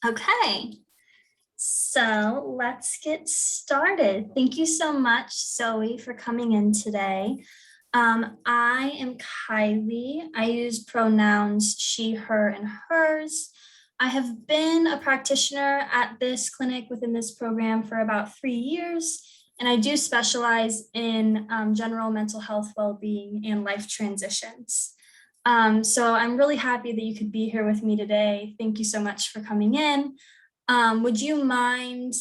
Okay, so let's get started. Thank you so much, Zoe, for coming in today. I am Kylie. I use pronouns she, her, and hers. I have been a practitioner at this clinic within this program for about 3 years, and I do specialize in general mental health, well-being, and life transitions. So I'm really happy that you could be here with me today. Thank you so much for coming in. Would you mind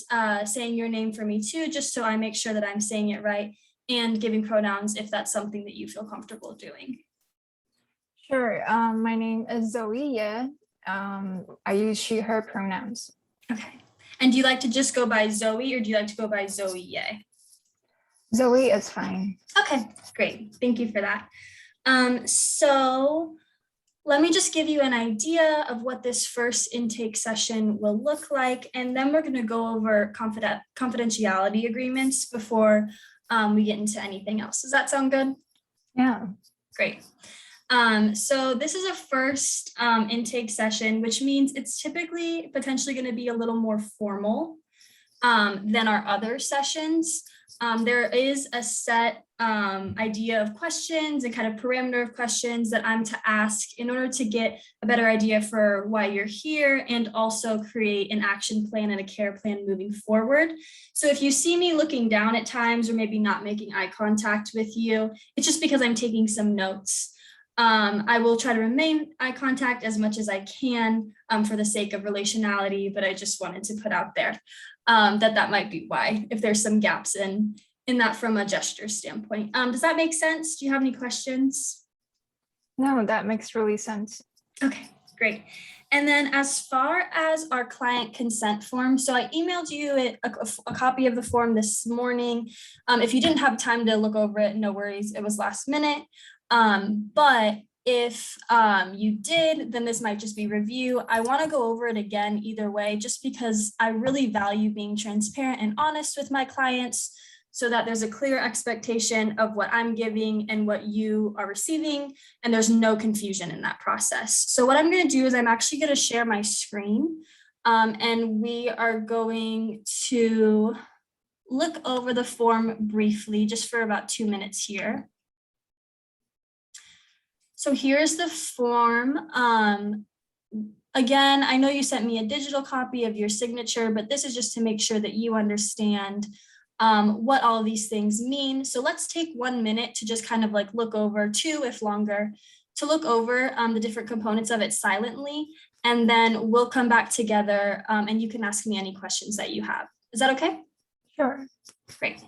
saying your name for me too, just so I make sure that I'm saying it right, and giving pronouns if that's something that you feel comfortable doing? Sure. My name is Zoe. Yeah. I use she, her pronouns. Okay. And do you like to just go by Zoe, or do you like to go by Zoe Ye? Zoe is fine. Okay, great. Thank you for that. So let me just give you an idea of what this first intake session will look like, and then we're going to go over confidentiality agreements before we get into anything else. Does that sound good? Yeah. Great. So this is a first intake session, which means it's typically potentially going to be a little more formal than our other sessions. There is a set idea of questions and kind of parameter of questions that I'm to ask in order to get a better idea for why you're here, and also create an action plan and a care plan moving forward. So if you see me looking down at times or maybe not making eye contact with you, it's just because I'm taking some notes. I will try to remain eye contact as much as I can for the sake of relationality, but I just wanted to put out there that might be why, if there's some gaps in that from a gesture standpoint. Does that make sense? Do you have any questions? No, that makes really sense. Okay, great. And then as far as our client consent form, so I emailed you a copy of the form this morning. If you didn't have time to look over it, no worries, it was last minute. But if you did, then this might just be review. I want to go over it again either way, just because I really value being transparent and honest with my clients, so that there's a clear expectation of what I'm giving and what you are receiving, and there's no confusion in that process. So what I'm going to do is I'm actually going to share my screen, and we are going to look over the form briefly, just for about 2 minutes here. So here's the form. Again, I know you sent me a digital copy of your signature, but this is just to make sure that you understand what all these things mean. So let's take 1 minute to just kind of like look over, 2 if longer, to look over the different components of it silently, and then we'll come back together and you can ask me any questions that you have. Is that okay? Sure. Great.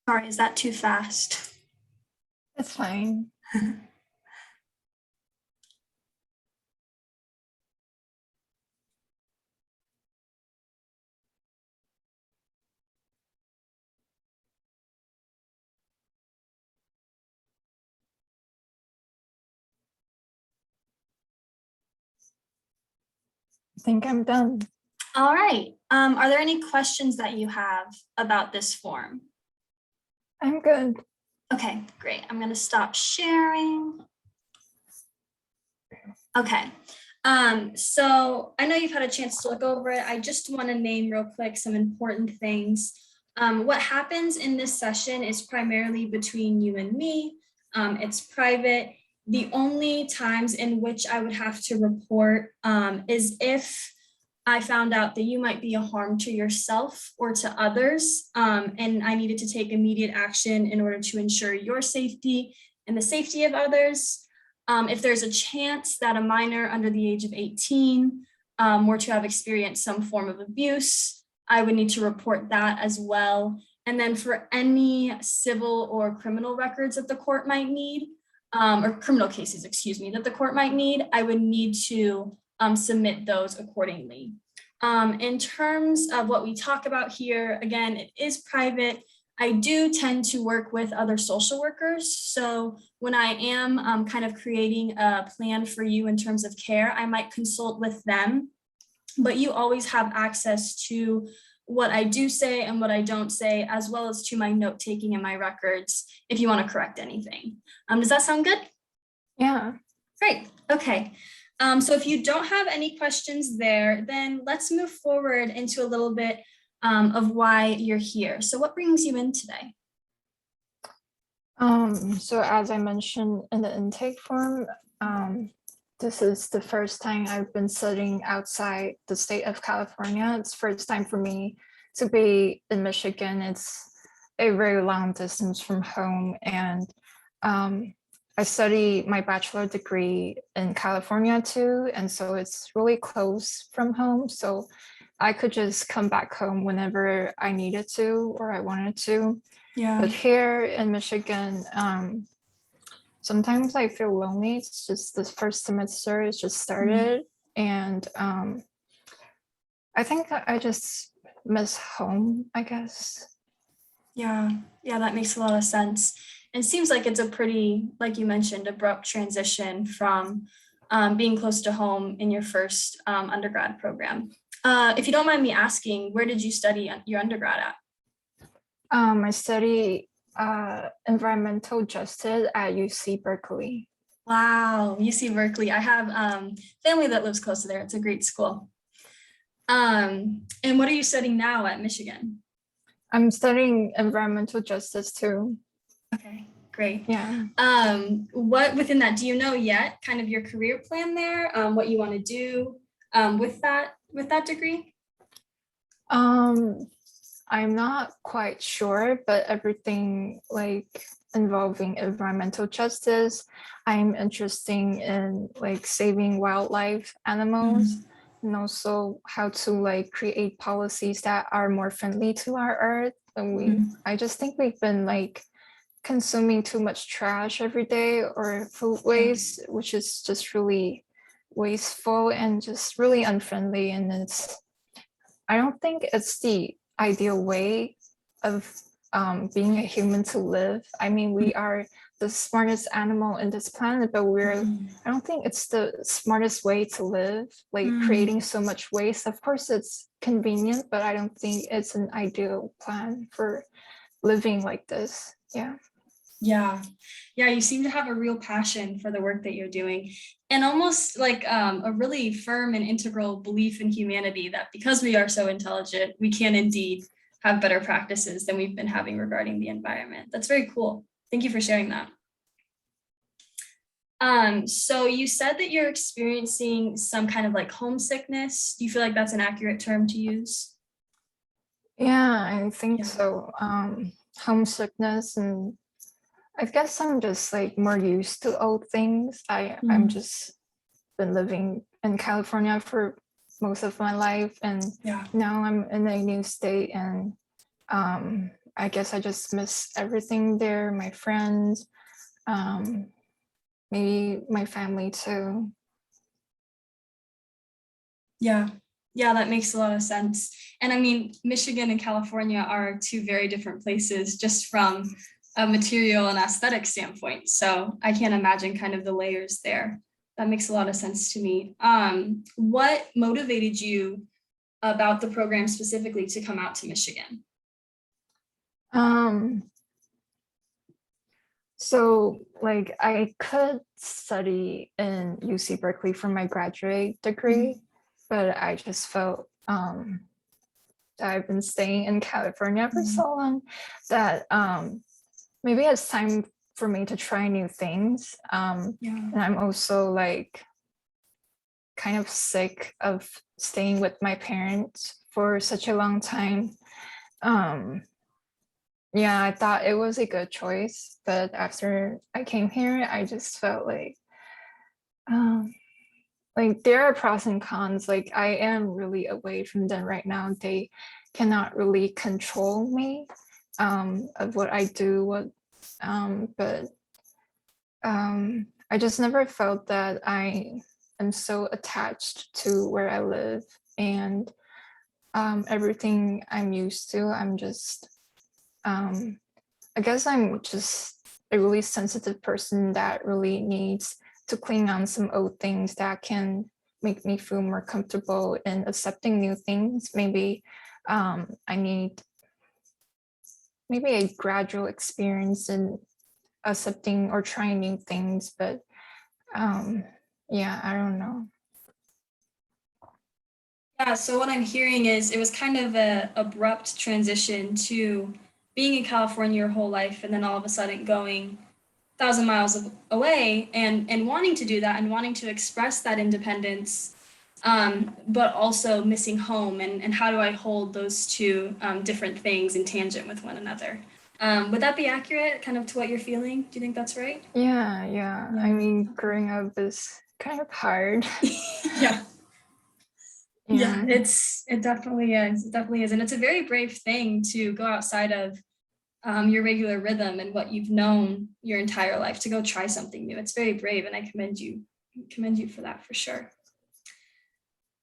Sorry, is that too fast? That's fine. I think I'm done. All right. Are there any questions that you have about this form? I'm good. Okay, great. I'm going to stop sharing. Okay. So I know you've had a chance to look over it. I just want to name real quick some important things. What happens in this session is primarily between you and me. It's private. The only times in which I would have to report is if I found out that you might be a harm to yourself or to others, and I needed to take immediate action in order to ensure your safety and the safety of others. If there's a chance that a minor under the age of 18 were to have experienced some form of abuse, I would need to report that as well. And then for any civil or criminal records that the court might need, or criminal cases, excuse me, that the court might need, I would need to submit those accordingly. In terms of what we talk about here, again, it is private. I do tend to work with other social workers. So when I am kind of creating a plan for you in terms of care, I might consult with them, but you always have access to what I do say and what I don't say, as well as to my note taking and my records if you want to correct anything. Does that sound good? Yeah. Great. Okay. So if you don't have any questions there, then let's move forward into a little bit of why you're here. So what brings you in today? So as I mentioned in the intake form, this is the first time I've been studying outside the state of California. It's first time for me to be in Michigan. It's a very long distance from home, and I study my bachelor degree in California too, and so it's really close from home. So I could just come back home whenever I needed to or I wanted to. Yeah. But here in Michigan, sometimes I feel lonely. It's just this first semester is just started, and I think I just miss home, I guess. Yeah, that makes a lot of sense. It seems like it's a pretty, like you mentioned, abrupt transition from being close to home in your first undergrad program. If you don't mind me asking, where did you study your undergrad at? I study environmental justice at UC Berkeley. Wow, UC Berkeley. I have family that lives close to there. It's a great school. And what are you studying now at Michigan? I'm studying environmental justice too. Okay, great. Yeah. What within that, do you know yet kind of your career plan there? What you want to do with that degree? I'm not quite sure, but everything like involving environmental justice, I'm interested in like saving wildlife, animals, and also how to like create policies that are more friendly to our earth. And I just think we've been like consuming too much trash every day or food waste, which is just really wasteful and just really unfriendly. And I don't think it's the ideal way of being a human to live. I mean, we are the smartest animal in this planet, but I don't think it's the smartest way to live, like creating so much waste. Of course, it's convenient, but I don't think it's an ideal plan for living like this. Yeah. Yeah, you seem to have a real passion for the work that you're doing, and almost like a really firm and integral belief in humanity that because we are so intelligent, we can indeed have better practices than we've been having regarding the environment. That's very cool. Thank you for sharing that. So you said that you're experiencing some kind of like homesickness. Do you feel like that's an accurate term to use? Yeah, I think Yeah. so. Homesickness, and I guess I'm just like more used to old things. I'm just been living in California for most of my life, and now I'm in a new state, and I guess I just miss everything there, my friends, maybe my family too. Yeah, that makes a lot of sense. And I mean, Michigan and California are two very different places just from a material and aesthetic standpoint. So I can't imagine kind of the layers there. That makes a lot of sense to me. What motivated you about the program specifically to come out to Michigan? So like I could study in UC Berkeley for my graduate degree, but I just felt that I've been staying in California for so long that maybe it's time for me to try new things. And I'm also like kind of sick of staying with my parents for such a long time. Um, yeah, I thought it was a good choice, but after I came here, I just felt um, like there are pros and cons. Like I am really away from them right now. They cannot really control me of what I do, but I just never felt that I am so attached to where I live and everything I'm used to. Um, I guess I'm just a really sensitive person that really needs to cling on some old things that can make me feel more comfortable in accepting new things. Maybe I need maybe a gradual experience in accepting or trying new things, but um, yeah, I don't know. Yeah, so what I'm hearing is it was kind of a abrupt transition to being in California your whole life and then all of a sudden going 1,000 miles away and wanting to do that and wanting to express that independence, but also missing home and how do I hold those two different things in tangent with one another? Would that be accurate, kind of to what you're feeling? Do you think that's right? Yeah, yeah. I Yeah. mean, growing up is kind of hard. Yeah. Yeah, Yeah. it definitely is. It definitely is. And it's a very brave thing to go outside of your regular rhythm and what you've known your entire life to go try something new. It's very brave, and I commend you for that for sure.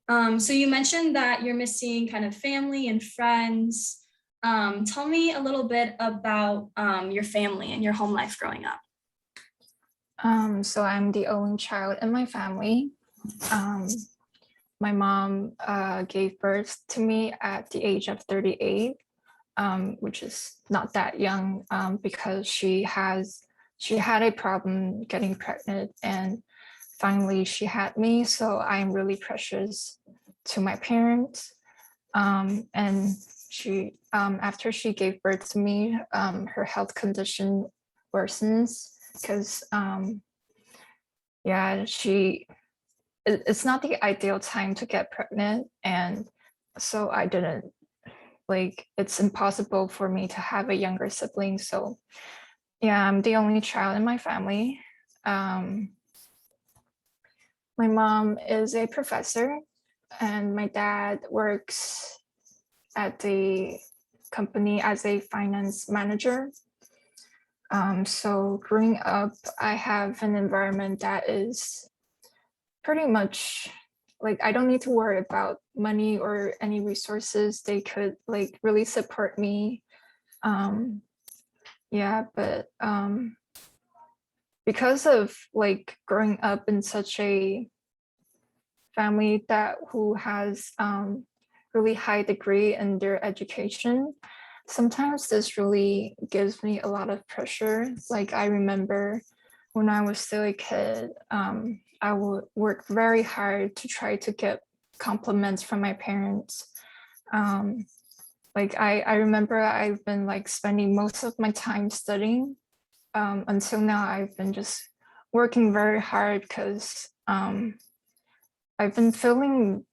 So you mentioned that you're missing kind of family and friends. Tell me a little bit about your family and your home life growing up. So I'm the only child in my family. Um, my mom gave birth to me at the age of 38, which is not that young because she had a problem getting pregnant and finally she had me. So I'm really precious to my parents. And she after she gave birth to me, her health condition worsens because yeah, it's not the ideal time to get pregnant, and so I didn't like it's impossible for me to have a younger sibling. So yeah, I'm the only child in my family. Um, my mom is a professor, and my dad works at the company as a finance manager. So growing up, I have an environment that is pretty much like I don't need to worry about money or any resources. They could like really support me. Um, yeah, but because of like growing up in such a family that who has really high degree in their education, sometimes this really gives me a lot of pressure. Like I remember when I was still a kid, I would work very hard to try to get compliments from my parents. Um, like I remember I've been like spending most of my time studying. Until now, I've been just working very hard because I've been feeling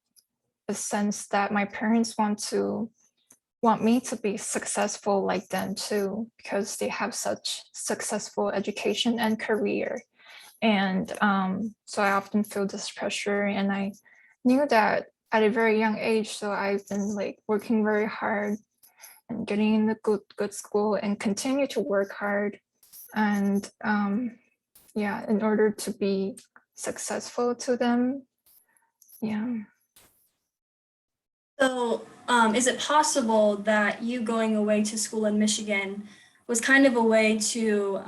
a sense that my parents want me to be successful like them too, because they have such successful education and career. And so I often feel this pressure, and I knew that at a very young age. So I've been like working very hard and getting in a good school and continue to work hard. And yeah, in order to be successful to them. Yeah. So, is it possible that you going away to school in Michigan was kind of a way to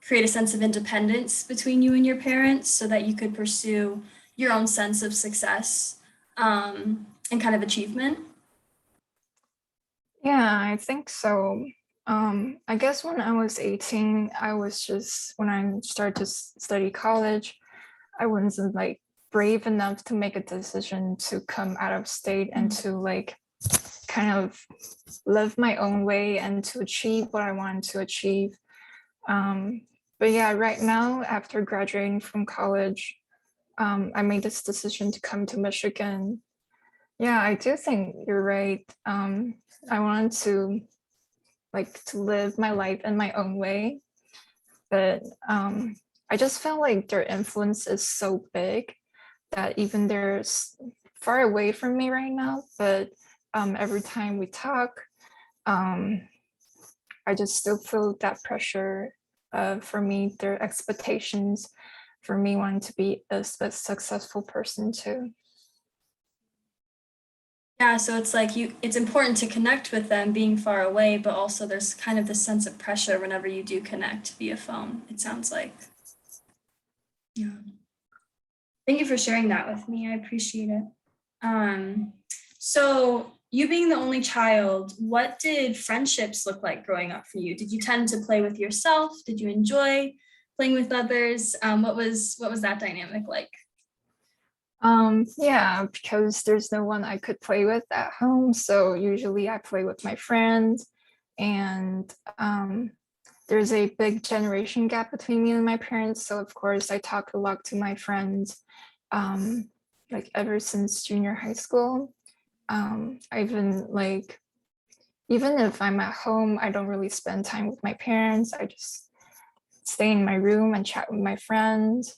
create a sense of independence between you and your parents so that you could pursue your own sense of success and kind of achievement? Yeah, I think so. I guess when I was 18, I was just when I started to study college, I wasn't like brave enough to make a decision to come out of state and Mm. to like kind of live my own way and to achieve what I wanted to achieve. Um, but yeah, right now, after graduating from college, I made this decision to come to Michigan. Yeah, I do think you're right. I wanted to live my life in my own way, but I just felt like their influence is so big that even they're far away from me right now, but every time we talk, um, I just still feel that pressure for me, their expectations for me wanting to be a successful person too. Yeah, so it's like it's important to connect with them being far away, but also there's kind of this sense of pressure whenever you do connect via phone, it sounds like. Yeah. Thank you for sharing that with me. I appreciate it. Um, so you being the only child, what did friendships look like growing up for you? Did you tend to play with yourself? Did you enjoy playing with others? What was that dynamic like? Yeah, because there's no one I could play with at home. So usually I play with my friends, and there's a big generation gap between me and my parents. So of course I talk a lot to my friends, um, like ever since junior high school. I even if I'm at home, I don't really spend time with my parents. I just stay in my room and chat with my friends.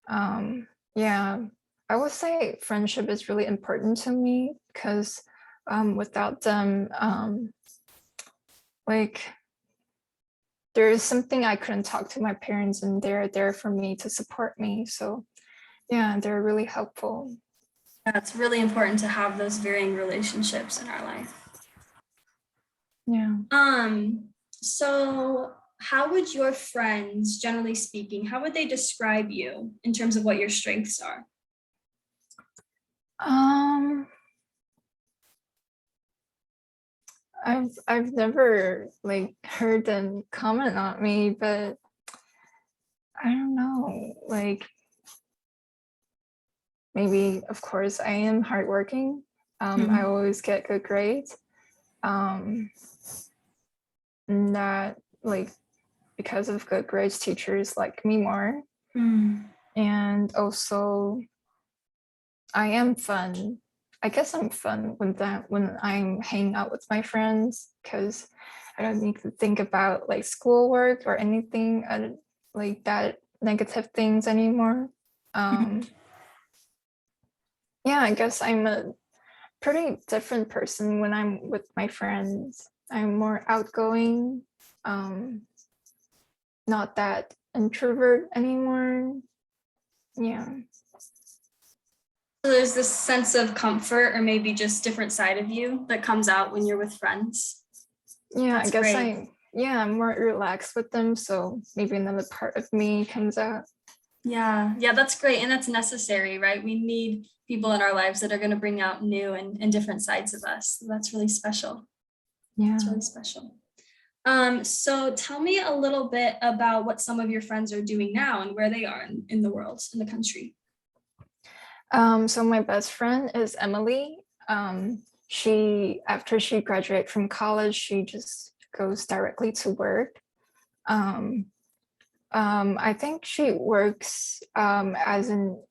Yeah, I would say friendship is really important to me because without them, like there is something I couldn't talk to my parents, and they're there for me to support me. So yeah, they're really helpful. Yeah, it's really important to have those varying relationships in our life. Yeah. So how would your friends, generally speaking, how would they describe you in terms of what your strengths are? Um, I've never heard them comment on me, but I don't know. Maybe of course I am hardworking. I Mhm. always get good grades. Um, not because of good grades, teachers like me more. Mm. And also I am fun. I guess I'm fun when I'm hanging out with my friends because I don't need to think about schoolwork or anything like that negative things anymore. Mhm. Um, yeah, I guess I'm a pretty different person when I'm with my friends. I'm more outgoing, um, not that introvert anymore. Yeah. So there's this sense of comfort or maybe just different side of you that comes out when you're with friends. Yeah, I That's guess great. I'm more relaxed with them, so maybe another part of me comes out. Yeah, yeah, that's great. And that's necessary, right? We need people in our lives that are going to bring out new and different sides of us. So that's really special. It's Yeah. really special. So tell me a little bit about what some of your friends are doing now and where they are in the world, in the country. So my best friend is Emily. She after she graduated from college, she just goes directly to work. Um, I think she works as an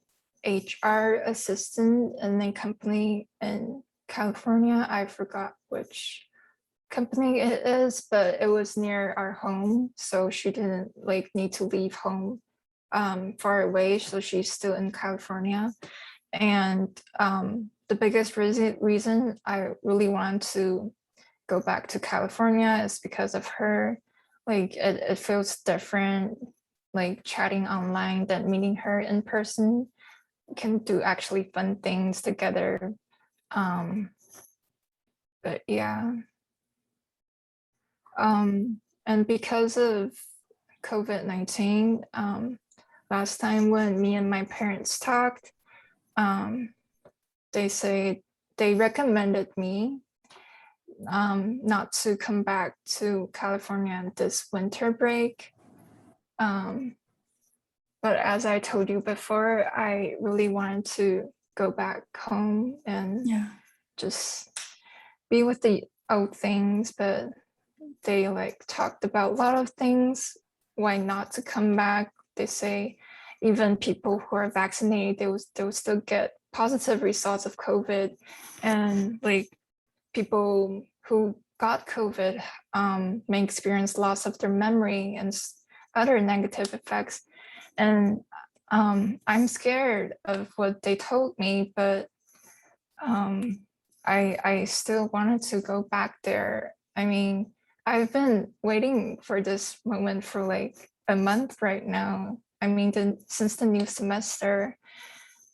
HR assistant in a company in California. I forgot which company it is, but it was near our home, so she didn't need to leave home far away. So she's still in California, and the biggest reason I really want to go back to California is because of her. It feels different, chatting online than meeting her in person. We can do actually fun things together. Um, but yeah. And because of COVID-19, last time when me and my parents talked, um, they say they recommended me not to come back to California this winter break. Um, but as I told you before, I really wanted to go back home and Yeah. just be with the old things, but they talked about a lot of things, why not to come back. They say even people who are vaccinated, they will still get positive results of COVID. And like people who got COVID may experience loss of their memory and other negative effects. And I'm scared of what they told me, but I still wanted to go back there. I mean, I've been waiting for this moment for like a month right now. I mean, since the new semester,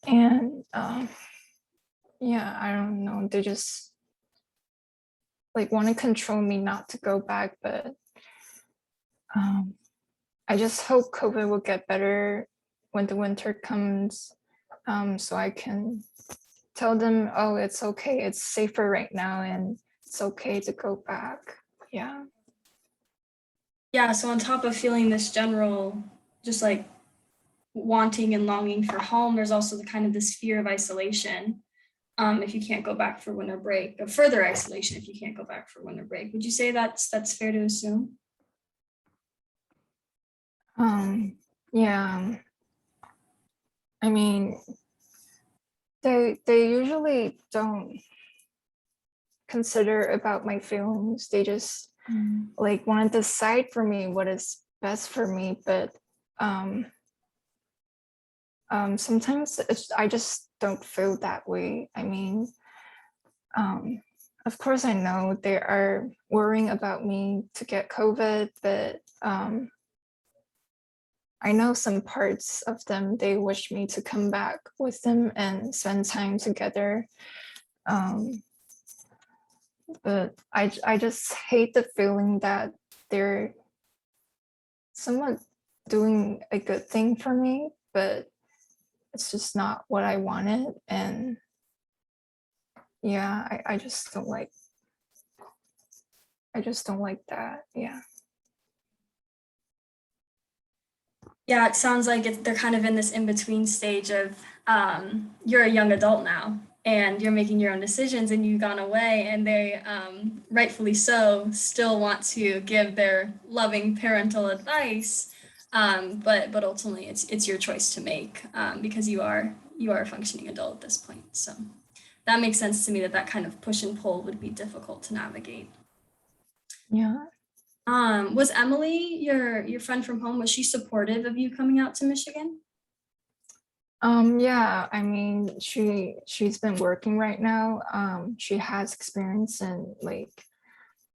and yeah, I don't know. They just like want to control me not to go back, but I just hope COVID will get better when the winter comes, so I can tell them, oh, it's okay, it's safer right now, and it's okay to go back. Yeah. Yeah, so on top of feeling this general, just like wanting and longing for home, there's also the kind of this fear of isolation. If you can't go back for winter break, or further isolation if you can't go back for winter break. Would you say that's fair to assume? Yeah. I mean, they usually don't consider about my feelings. They just like want to decide for me what is best for me, but sometimes I just don't feel that way. I mean, of course I know they are worrying about me to get COVID, but I know some parts of them, they wish me to come back with them and spend time together. Um, but I just hate the feeling that they're somewhat doing a good thing for me, but it's just not what I wanted. And yeah, I just don't like that. Yeah. Yeah, it sounds like they're kind of in this in-between stage of you're a young adult now and you're making your own decisions and you've gone away and they rightfully so still want to give their loving parental advice, but ultimately it's your choice to make, because you are a functioning adult at this point. So that makes sense to me that kind of push and pull would be difficult to navigate. Yeah. Was Emily, your friend from home, was she supportive of you coming out to Michigan? Yeah, I mean, she's been working right now. She has experience in like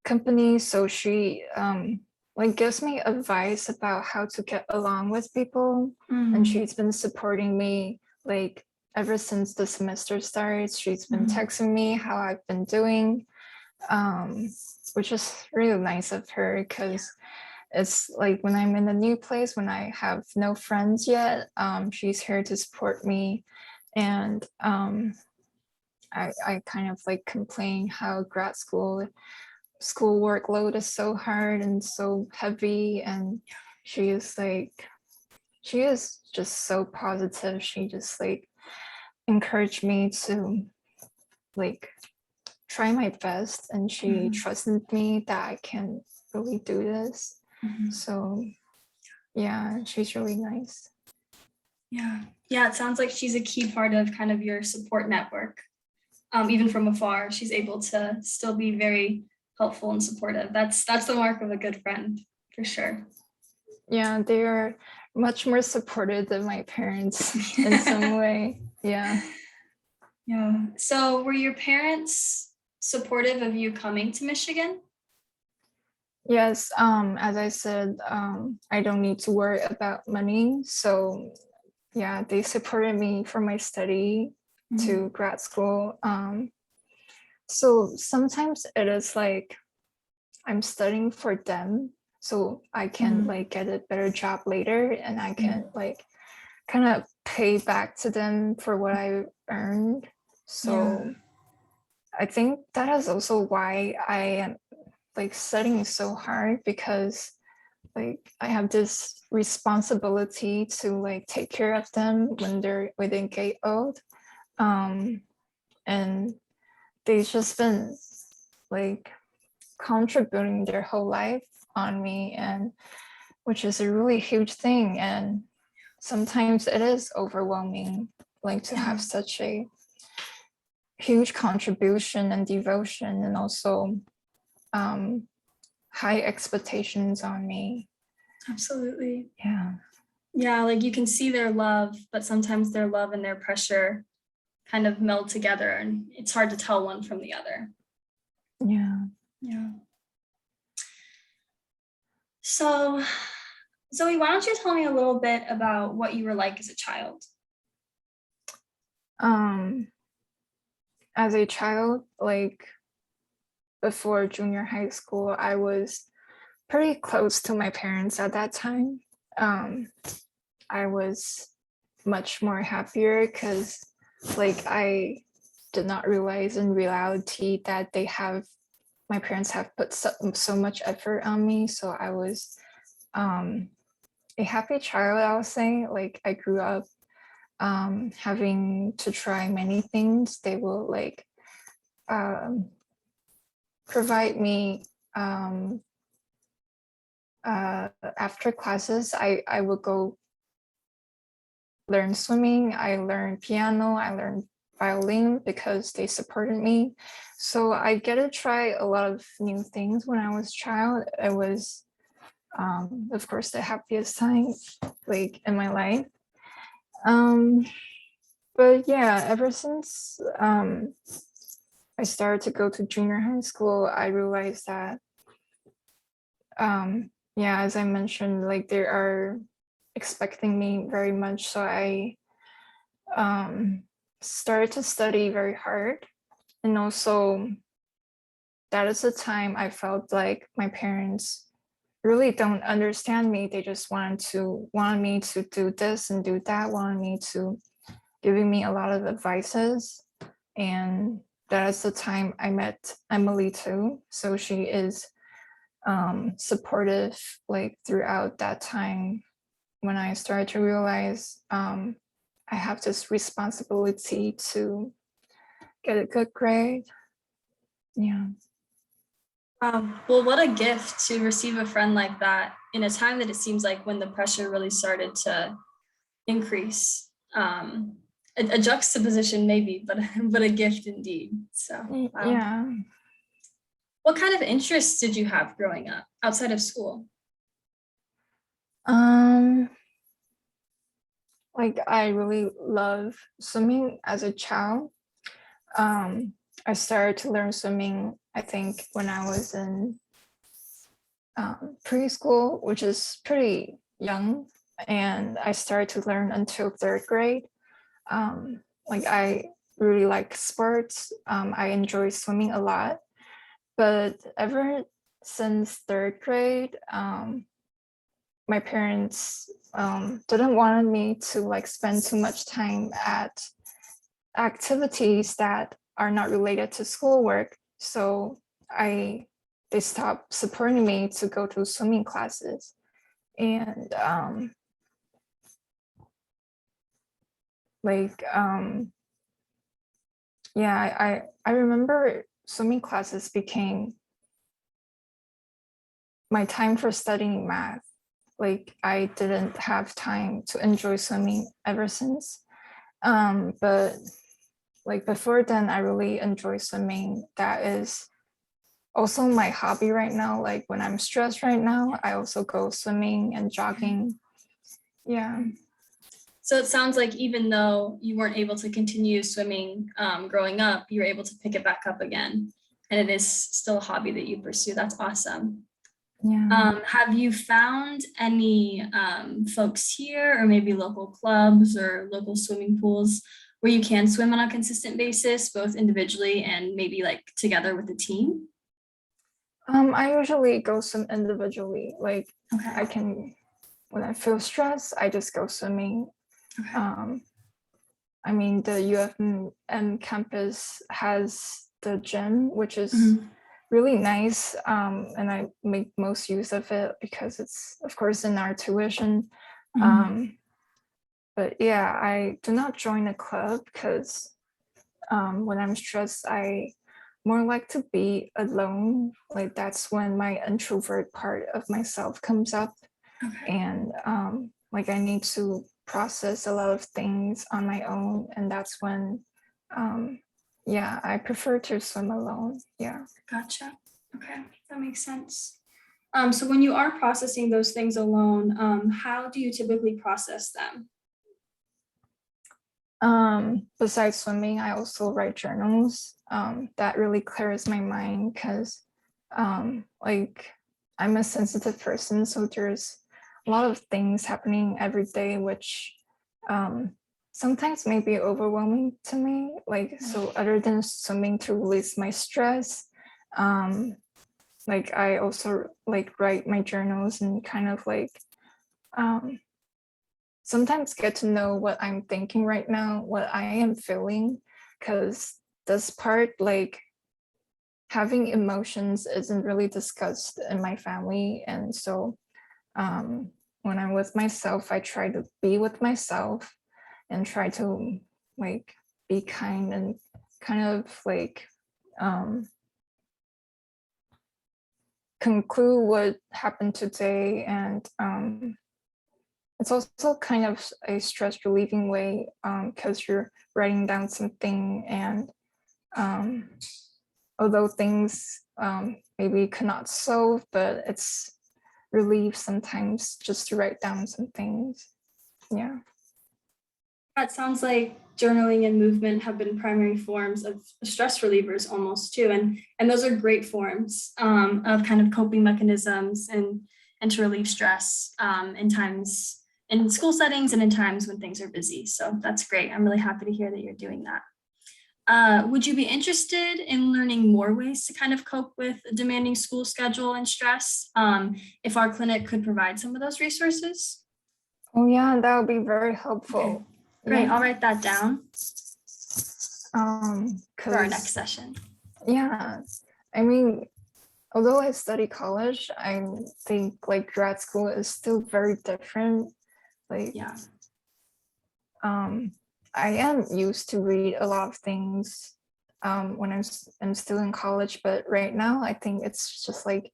companies, so she like gives me advice about how to get along with people. And she's been supporting me like ever since the semester starts. She's been texting me how I've been doing, which is really nice of her, because it's like when I'm in a new place, when I have no friends yet, she's here to support me. And I kind of like complain how grad school workload is so hard and so heavy, and she is like, she is just so positive. She just like encouraged me to like try my best, and she trusted me that I can really do this. So yeah, she's really nice. Yeah, it sounds like she's a key part of kind of your support network. Even from afar, she's able to still be very helpful and supportive. That's the mark of a good friend, for sure. Yeah, they are much more supportive than my parents in some way. Yeah. Yeah. So were your parents supportive of you coming to Michigan? Yes, as I said, I don't need to worry about money. So yeah, they supported me for my study to grad school. So sometimes it is like I'm studying for them so I can like get a better job later, and I can like kind of pay back to them for what I earned. So I think that is also why I am like studying so hard, because like I have this responsibility to like take care of them when they get old. And they've just been like contributing their whole life on me, and which is a really huge thing. And sometimes it is overwhelming, like to have such a huge contribution and devotion, and also high expectations on me. Absolutely. Yeah. Yeah, like you can see their love, but sometimes their love and their pressure kind of meld together, and it's hard to tell one from the other. Yeah. Yeah. So, Zoe, why don't you tell me a little bit about what you were like as a child? As a child, like before junior high school, I was pretty close to my parents at that time. I was much more happier because like I did not realize in reality that my parents have put so much effort on me. So I was a happy child, I'll say. Like I grew up having to try many things. They will like provide me after classes. I would go learn swimming. I learned piano. I learned violin because they supported me. So I get to try a lot of new things when I was a child. It was, of course, the happiest time like in my life. But yeah, ever since I started to go to junior high school, I realized that yeah, as I mentioned, like they are expecting me very much. So I started to study very hard. And also that is the time I felt like my parents really don't understand me. They just wanted me to do this and do that, wanted me to giving me a lot of advices. And that is the time I met Emily too. So she is supportive like throughout that time when I started to realize I have this responsibility to get a good grade. Yeah. Well, what a gift to receive a friend like that in a time that it seems like when the pressure really started to increase. A juxtaposition maybe, but but a gift indeed. So, wow. Yeah. What kind of interests did you have growing up outside of school? Um, like I really love swimming as a child. Um, I started to learn swimming, I think, when I was in preschool, which is pretty young, and I started to learn until third grade. Like I really like sports. I enjoy swimming a lot, but ever since third grade, my parents didn't want me to like spend too much time at activities that are not related to schoolwork. So I they stopped supporting me to go to swimming classes. And like yeah, I remember swimming classes became my time for studying math. Like I didn't have time to enjoy swimming ever since. But like before then, I really enjoy swimming. That is also my hobby right now. Like when I'm stressed right now, I also go swimming and jogging. Yeah. So it sounds like even though you weren't able to continue swimming growing up, you were able to pick it back up again. And it is still a hobby that you pursue. That's awesome. Yeah. Have you found any folks here or maybe local clubs or local swimming pools where you can swim on a consistent basis, both individually and maybe like together with the team? I usually go swim individually. Like Okay. I can when I feel stressed, I just go swimming. Okay. I mean, the UFM campus has the gym, which is Mhm. really nice. And I make most use of it because it's, of course, in our tuition. Mhm. Um, but yeah, I do not join a club because when I'm stressed, I more like to be alone. Like that's when my introvert part of myself comes up. Okay. And like I need to process a lot of things on my own, and that's when yeah, I prefer to swim alone. Yeah. Gotcha. Okay, that makes sense. So when you are processing those things alone, how do you typically process them? Besides swimming, I also write journals. That really clears my mind because like I'm a sensitive person, so there's a lot of things happening every day, which sometimes may be overwhelming to me. Like, so other than swimming to release my stress, like I also like write my journals and kind of like um sometimes get to know what I'm thinking right now, what I am feeling, because this part, like having emotions, isn't really discussed in my family. And so when I'm with myself, I try to be with myself and try to like be kind and kind of like um, conclude what happened today. And it's also kind of a stress relieving way because you're writing down something, and um, although things maybe cannot solve, but it's relief sometimes just to write down some things. Yeah. That sounds like journaling and movement have been primary forms of stress relievers almost too. And those are great forms of kind of coping mechanisms and to relieve stress in times in school settings and in times when things are busy. So that's great. I'm really happy to hear that you're doing that. Would you be interested in learning more ways to kind of cope with a demanding school schedule and stress if our clinic could provide some of those resources? Oh yeah, that would be very Okay, helpful. great. I'll Yeah. write that down for our next Because session. yeah, I mean, although I study college, I think like grad school is still very different. Like Yeah. um I am used to read a lot of things when I'm still in college, but right now I think it's just like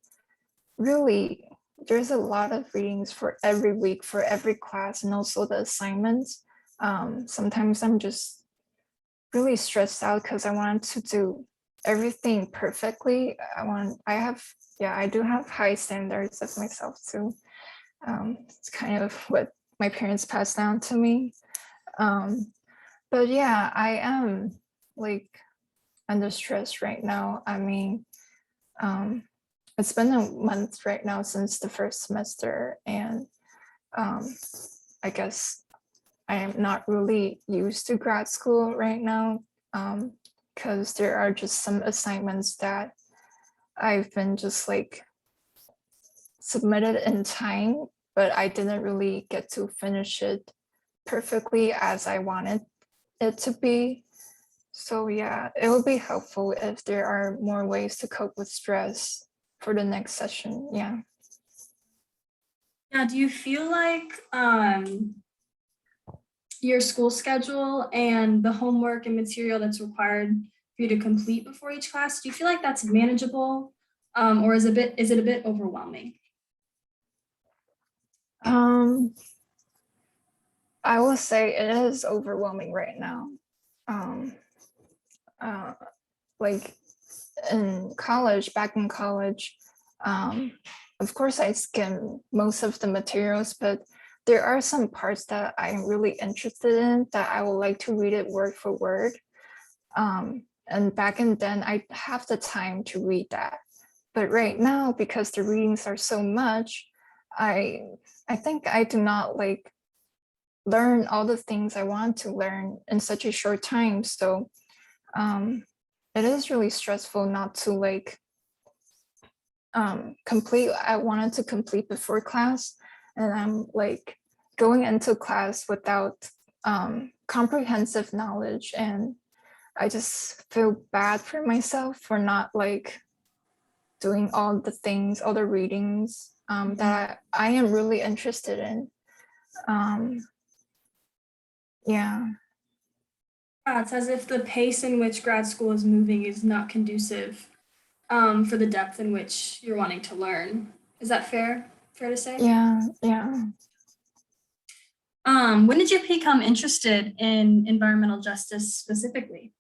really there's a lot of readings for every week for every class, and also the assignments. Sometimes I'm just really stressed out because I wanted to do everything perfectly. I have, yeah, I do have high standards of myself too. It's kind of what my parents passed down to me. Um, but yeah, I am like under stress right now. I mean, um, it's been a month right now since the first semester, and um, I guess I am not really used to grad school right now because there are just some assignments that I've been just like submitted in time, but I didn't really get to finish it perfectly as I wanted it to be. So yeah, it would be helpful if there are more ways to cope with stress for the next session. Yeah. Yeah. Do you feel like your school schedule and the homework and material that's required for you to complete before each class, do you feel like that's manageable? Or is it a bit overwhelming? Um, I will say it is overwhelming right now. Um, uh, like back in college, um, of course I skim most of the materials, but there are some parts that I'm really interested in that I would like to read it word for word. And back in then, I have the time to read that. But right now, because the readings are so much, I I think I do not like learn all the things I want to learn in such a short time. So um, it is really stressful not to like complete. I wanted to complete before class, and I'm like going into class without comprehensive knowledge, and I just feel bad for myself for not like doing all the things, all the readings that I am really interested in. Um, yeah. Yeah, it's as if the pace in which grad school is moving is not conducive for the depth in which you're wanting to learn. Is that fair? Fair to say? Yeah, yeah. When did you become interested in environmental justice specifically?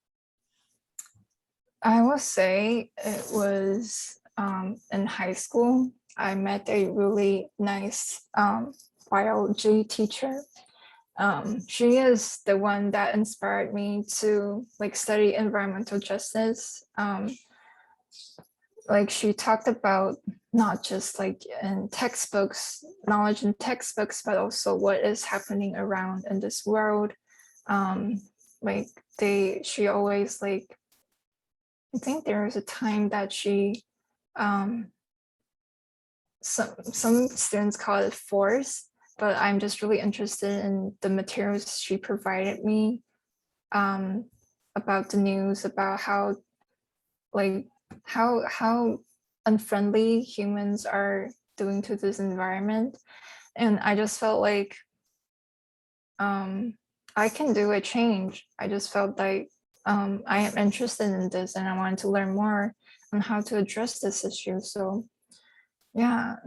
I will say it was in high school. I met a really nice biology teacher. She is the one that inspired me to like study environmental justice. Like she talked about not just like in textbooks, knowledge in textbooks, but also what is happening around in this world. Um, like she always like, I think there was a time that she, um, some students call it force, but I'm just really interested in the materials she provided me, um, about the news, about how like how unfriendly humans are doing to this environment. And I just felt like I can do a change. I just felt like I am interested in this and I wanted to learn more on how to address this issue. So yeah,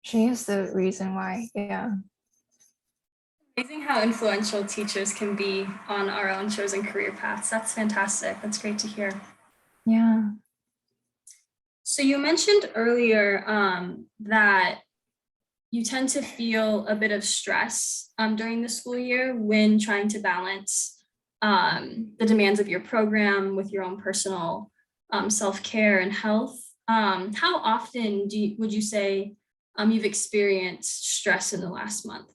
she is the reason why. Yeah. Amazing how influential teachers can be on our own chosen career paths. That's fantastic. That's great to hear. Yeah. So you mentioned earlier that you tend to feel a bit of stress during the school year when trying to balance the demands of your program with your own personal self-care and health. How often would you say you've experienced stress in the last month?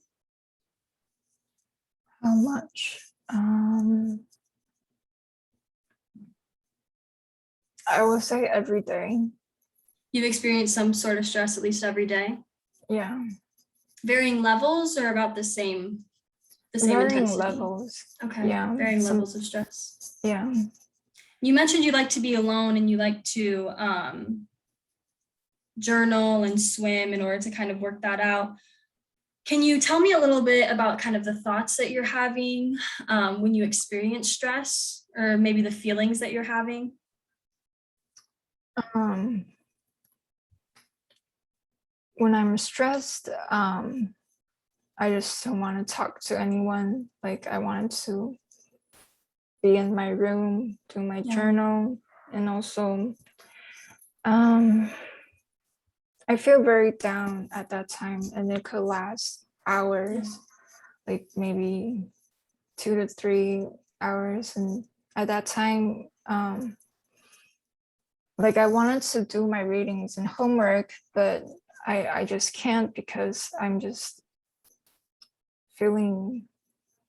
How much? I will say every day. You've experienced some sort of stress at least every day? Yeah. Varying levels or about the same Varying intensity? levels. Okay, Yeah. varying levels of stress. Yeah. You mentioned you like to be alone and you like to journal and swim in order to kind of work that out. Can you tell me a little bit about kind of the thoughts that you're having when you experience stress, or maybe the feelings that you're having? Um, when I'm stressed, I just don't want to talk to anyone. Like I wanted to be in my room, do my Yeah. journal, and also um, I feel very down at that time, and it could last hours, like maybe 2 to 3 hours. And at that time, like I wanted to do my readings and homework, but I just can't because I'm just feeling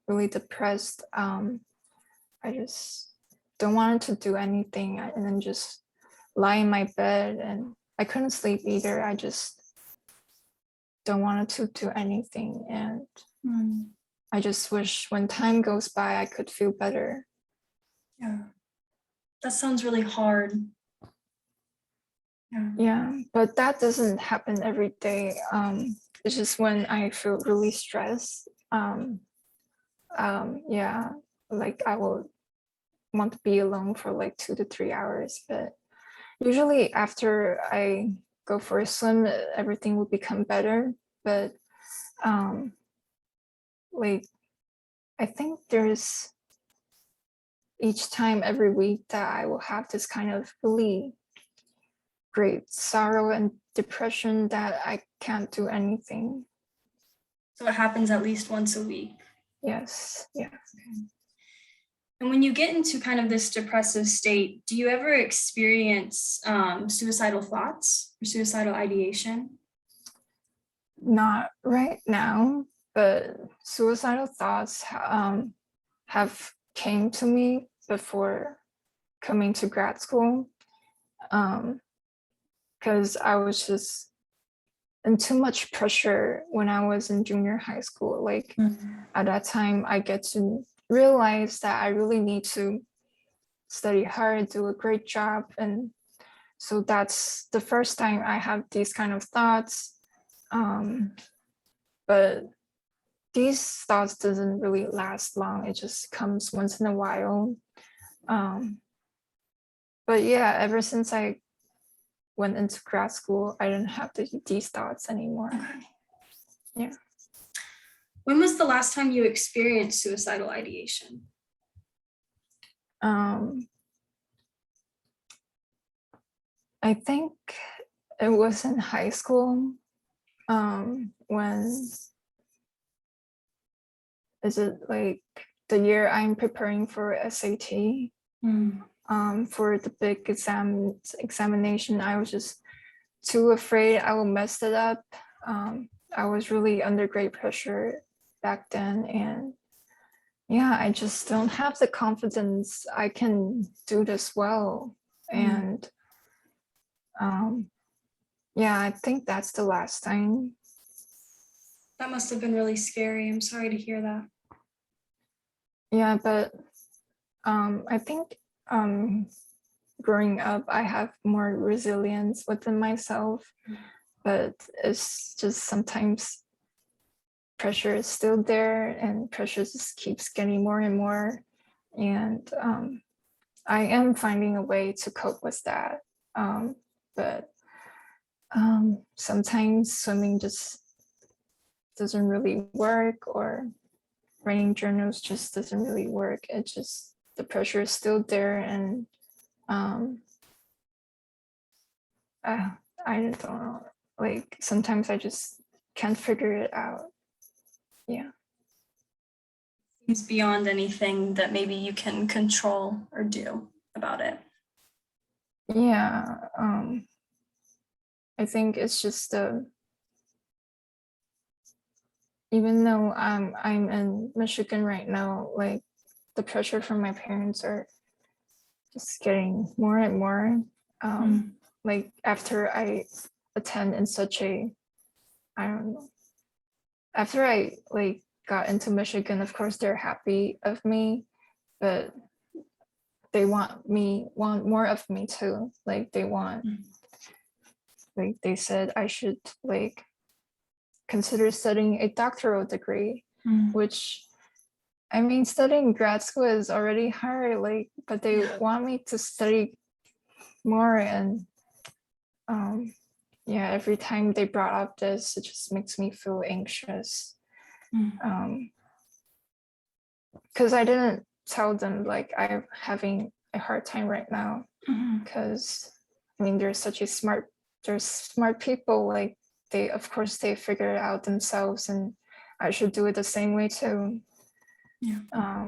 really depressed. I just don't want to do anything and then just lie in my bed, and I couldn't sleep either. I just don't want to do anything, and I just wish when time goes by I could feel better. Yeah, that sounds really hard. Yeah. Yeah, but that doesn't happen every day. It's just when I feel really stressed. Yeah, like I will want to be alone for like 2 to 3 hours, but usually after I go for a swim, everything will become better. But um, like I think there's each time every week that I will have this kind of really great sorrow and depression that I can't do anything. So it happens at least once a week. Yes. Yeah. And when you get into kind of this depressive state, do you ever experience suicidal thoughts or suicidal ideation? Not right now, but suicidal thoughts have came to me before coming to grad school, because I was just in too much pressure when I was in junior high school. Like at that time, I get to realize that I really need to study hard, do a great job. And so that's the first time I have these kind of thoughts. But these thoughts doesn't really last long. It just comes once in a while. But yeah, ever since I went into grad school, I didn't have these thoughts anymore. Okay. Yeah. When was the last time you experienced suicidal ideation? I think it was in high school, when is it like the year I'm preparing for SAT, for the big examination. I was just too afraid I will mess it up. I was really under great pressure back then, and yeah, I just don't have the confidence I can do this well. And yeah, I think that's the last time. That must have been really scary. I'm sorry to hear that. Yeah, but I think growing up, I have more resilience within myself, but it's just sometimes pressure is still there, and pressure just keeps getting more and more. And I am finding a way to cope with that. But sometimes swimming just doesn't really work, or writing journals just doesn't really work. It just, the pressure is still there, and I don't know, like sometimes I just can't figure it out. Yeah. It's beyond anything that maybe you can control or do about it. Yeah. I think it's just even though I'm in Michigan right now, like the pressure from my parents are just getting more and more. Like after I attend in such a, I don't know, after I like got into Michigan, of course they're happy of me, but they want more of me too. Like they want, like they said I should like consider studying a doctoral degree, which, I mean, studying grad school is already hard, like, but they want me to study more. And yeah, every time they brought up this, it just makes me feel anxious. Because I didn't tell them like I'm having a hard time right now, because I mean there's smart people, like they, of course they figure it out themselves, and I should do it the same way too. Yeah.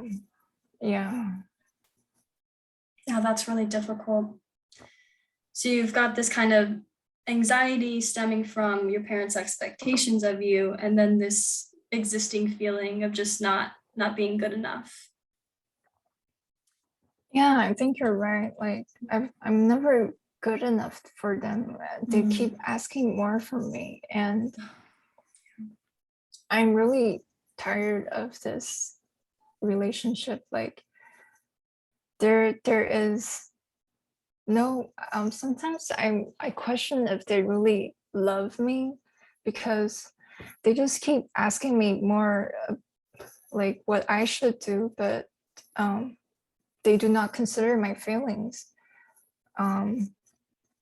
Yeah, that's really difficult. So you've got this kind of anxiety stemming from your parents' expectations of you, and then this existing feeling of just not being good enough. Yeah, I think you're right. Like I'm never good enough for them. They keep asking more from me, and I'm really tired of this relationship. Like there is no, sometimes I question if they really love me, because they just keep asking me more, like what I should do, but they do not consider my feelings.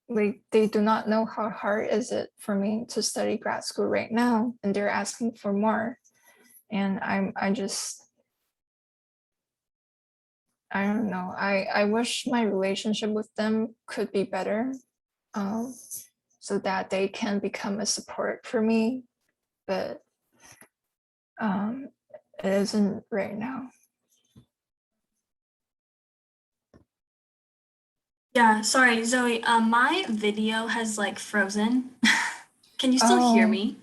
Like they do not know how hard is it for me to study grad school right now, and they're asking for more. And I don't know, I wish my relationship with them could be better, so that they can become a support for me, but it isn't right now. Yeah, sorry, Zoe. My video has like frozen. Can you still hear me?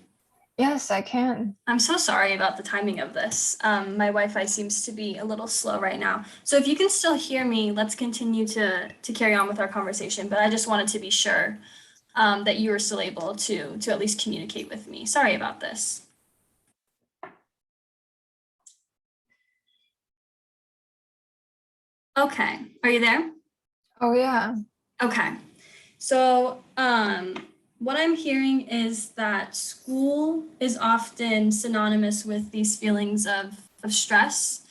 Yes, I can. I'm so sorry about the timing of this. My Wi-Fi seems to be a little slow right now. So if you can still hear me, let's continue to carry on with our conversation. But I just wanted to be sure that you were still able to at least communicate with me. Sorry about this. Okay, are you there? Oh yeah. Okay. So, what I'm hearing is that school is often synonymous with these feelings of stress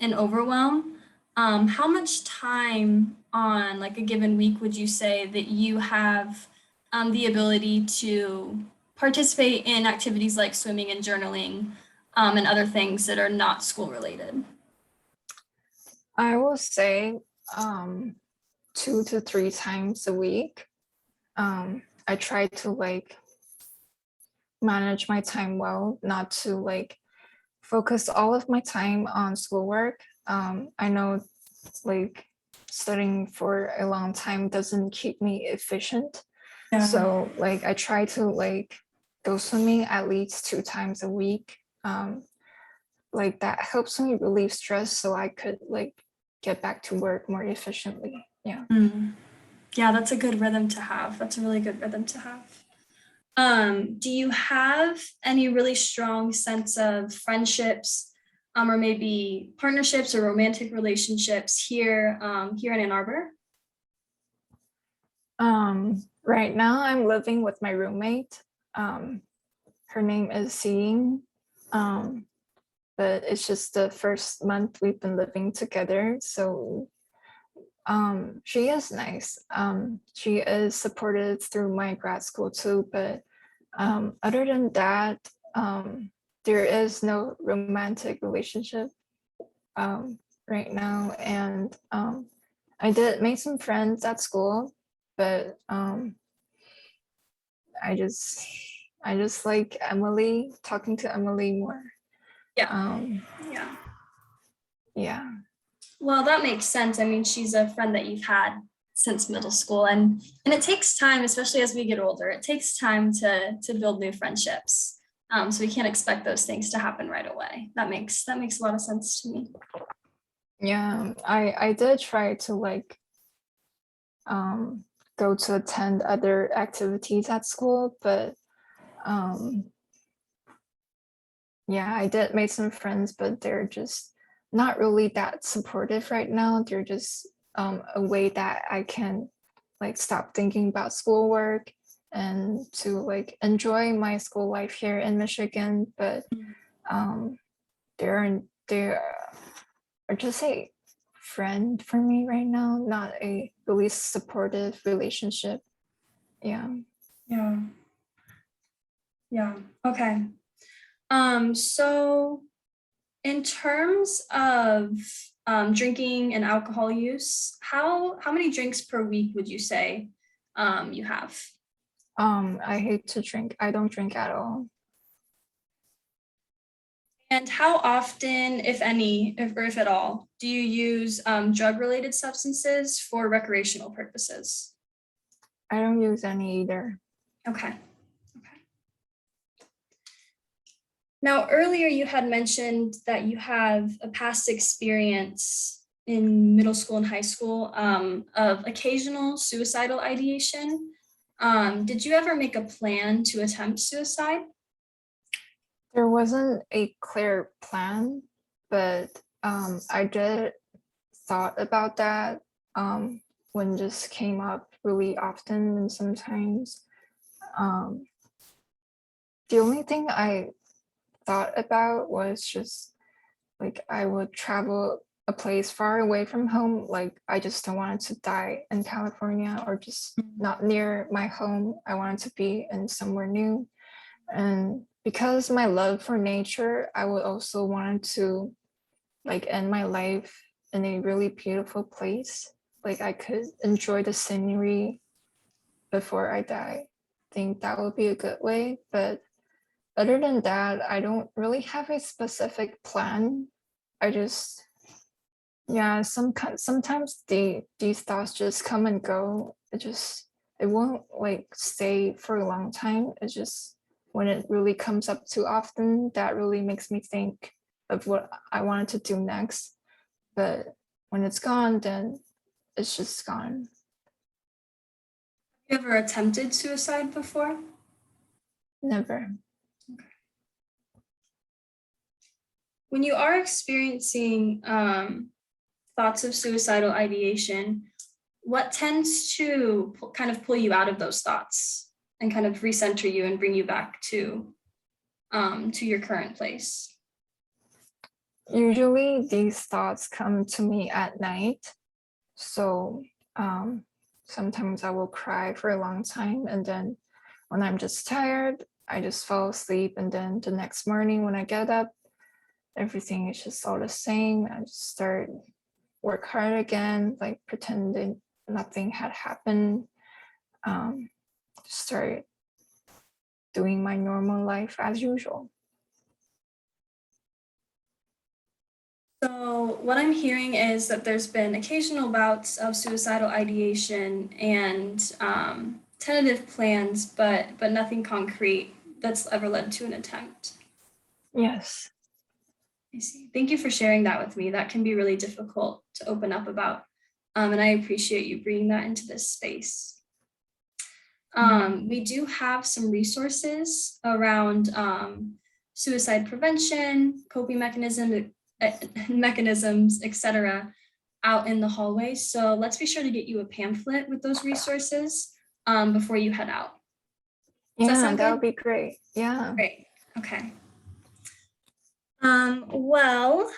and overwhelm. How much time on like a given week would you say that you have the ability to participate in activities like swimming and journaling and other things that are not school related? I will say 2 to 3 times a week. I try to like manage my time well, not to like focus all of my time on schoolwork. I know like studying for a long time doesn't keep me efficient. Yeah. So like I try to like go swimming at least 2 times a week. Like that helps me relieve stress so I could like get back to work more efficiently. Yeah. Mm. Yeah, that's a good rhythm to have. That's a really good rhythm to have. Do you have any really strong sense of friendships, or maybe partnerships or romantic relationships here in Ann Arbor? Right now I'm living with my roommate. Her name is Seeing. But it's just the first month we've been living together. So she is nice. She is supported through my grad school too, but other than that, there is no romantic relationship right now. And I did make some friends at school, but I just I just like Emily, talking to Emily more. Yeah, Um, yeah. yeah. Well, that makes sense. I mean, she's a friend that you've had since middle school, and it takes time, especially as we get older. It takes time to build new friendships. So we can't expect those things to happen right away. That makes a lot of sense to me. Yeah, I did try to like um go to attend other activities at school, but um yeah, I did make some friends, but they're just not really that supportive right now. They're just a way that I can like stop thinking about schoolwork and to like enjoy my school life here in Michigan, but um they're are just a friend for me right now, not a really supportive relationship. Yeah. Yeah, yeah. Okay. So in terms of drinking and alcohol use, how many drinks per week would you say you have? I hate to drink. I don't drink at all. And how often, if any, or if at all, do you use drug-related substances for recreational purposes? I don't use any either. Okay. Okay. Now, earlier you had mentioned that you have a past experience in middle school and high school of occasional suicidal ideation. Did you ever make a plan to attempt suicide? There wasn't a clear plan, but I did thought about that when this came up really often and sometimes. Um, the only thing I thought about was just like I would travel a place far away from home. Like I just don't want it to die in California or just not near my home. I wanted to be in somewhere new. And because my love for nature, I would also want to like end my life in a really beautiful place. Like I could enjoy the scenery before I die. I think that would be a good way. But other than that, I don't really have a specific plan. I just yeah, sometimes these thoughts just come and go. It won't like stay for a long time. It's just when it really comes up too often, that really makes me think of what I wanted to do next. But when it's gone, then it's just gone. You ever attempted suicide before? Never. When you are experiencing thoughts of suicidal ideation, what tends to kind of pull you out of those thoughts and kind of recenter you and bring you back to your current place? Usually these thoughts come to me at night. So um, sometimes I will cry for a long time. And then when I'm just tired, I just fall asleep. And then the next morning when I get up, everything is just all the same. I just start work hard again, like pretending nothing had happened. Um, start doing my normal life as usual. So what I'm hearing is that there's been occasional bouts of suicidal ideation and tentative plans, but nothing concrete that's ever led to an attempt. Yes. I see. Thank you for sharing that with me. That can be really difficult to open up about. And I appreciate you bringing that into this space. We do have some resources around suicide prevention, coping mechanisms, etc., out in the hallway. So let's be sure to get you a pamphlet with those resources before you head out. Does that Yeah, sound that good? would be great. Yeah. Great. Okay. Well,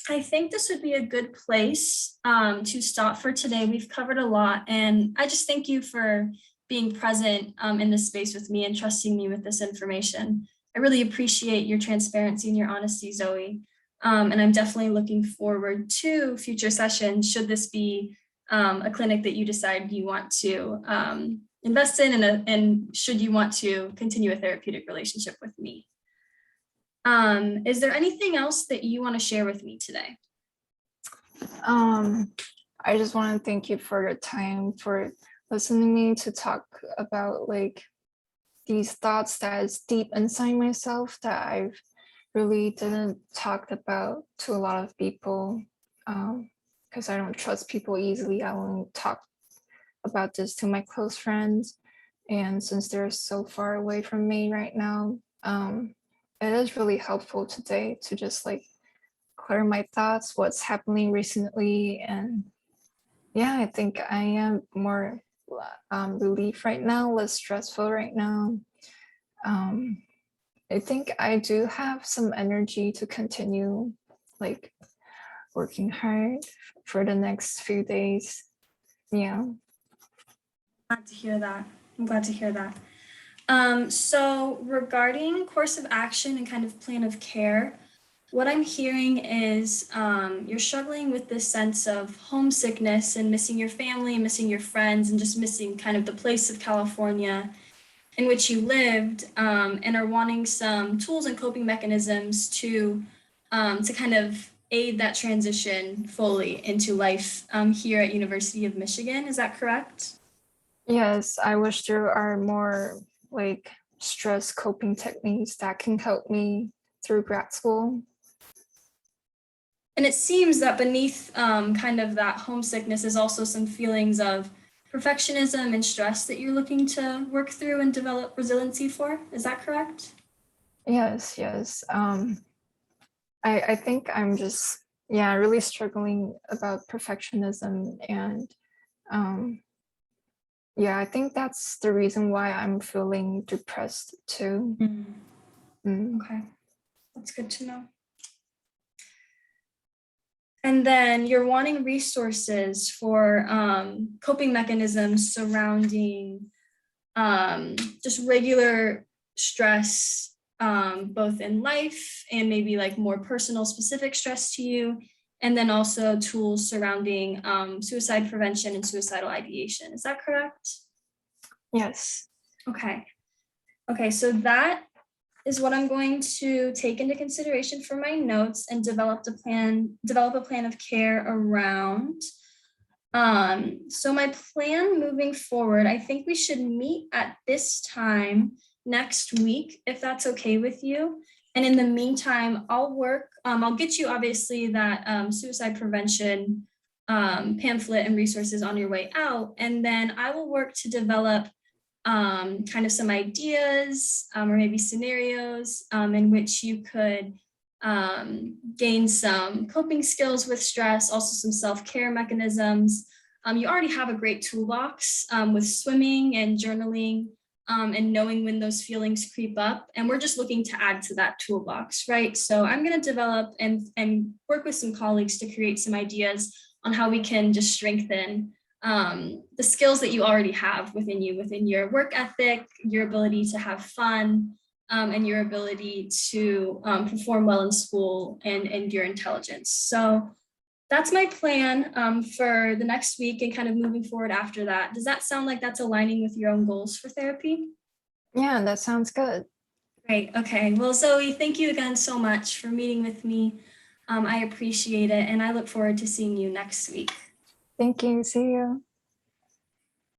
I think this would be a good place to stop for today. We've covered a lot, and I just thank you for being present in this space with me and trusting me with this information. I really appreciate your transparency and your honesty, Zoe. And I'm definitely looking forward to future sessions should this be a clinic that you decide you want to invest in and should you want to continue a therapeutic relationship with me. Is there anything else that you want to share with me today? I just want to thank you for your time, for listening to me to talk about like these thoughts that is deep inside myself that I've really didn't talk about to a lot of people, because I don't trust people easily. I won't talk about this to my close friends, and since they're so far away from me right now, it is really helpful today to just like clear my thoughts, what's happening recently, and yeah, I think I am more relief right now, less stressful right now. I think I do have some energy to continue like working hard for the next few days. Yeah. Glad to hear that. I'm glad to hear that. So regarding course of action and kind of plan of care, what I'm hearing is you're struggling with this sense of homesickness and missing your family, missing your friends, and just missing kind of the place of California in which you lived, and are wanting some tools and coping mechanisms to kind of aid that transition fully into life here at University of Michigan. Is that correct? Yes, I wish there are more like stress coping techniques that can help me through grad school. And it seems that beneath kind of that homesickness is also some feelings of perfectionism and stress that you're looking to work through and develop resiliency for. Is that correct? Yes, yes. I think I'm just, yeah, really struggling about perfectionism. And yeah, I think that's the reason why I'm feeling depressed too. Okay, that's good to know. And then you're wanting resources for coping mechanisms surrounding just regular stress, both in life and maybe like more personal specific stress to you. And then also tools surrounding suicide prevention and suicidal ideation. Is that correct? Yes. Okay. Okay, so that is what I'm going to take into consideration for my notes and develop a plan of care around. So my plan moving forward, I think we should meet at this time next week, if that's okay with you. And in the meantime, I'll get you obviously that suicide prevention pamphlet and resources on your way out. And then I will work to develop kind of some ideas or maybe scenarios in which you could gain some coping skills with stress, also some self-care mechanisms. You already have a great toolbox with swimming and journaling and knowing when those feelings creep up. And we're just looking to add to that toolbox, right? So I'm going to develop and work with some colleagues to create some ideas on how we can just strengthen the skills that you already have within you, within your work ethic, your ability to have fun, and your ability to perform well in school and your intelligence. So that's my plan for the next week and kind of moving forward after that. Does that sound like that's aligning with your own goals for therapy? Yeah, that sounds good. Great. Okay. Well, Zoe, thank you again so much for meeting with me. I appreciate it, and I look forward to seeing you next week. Thank you. See you.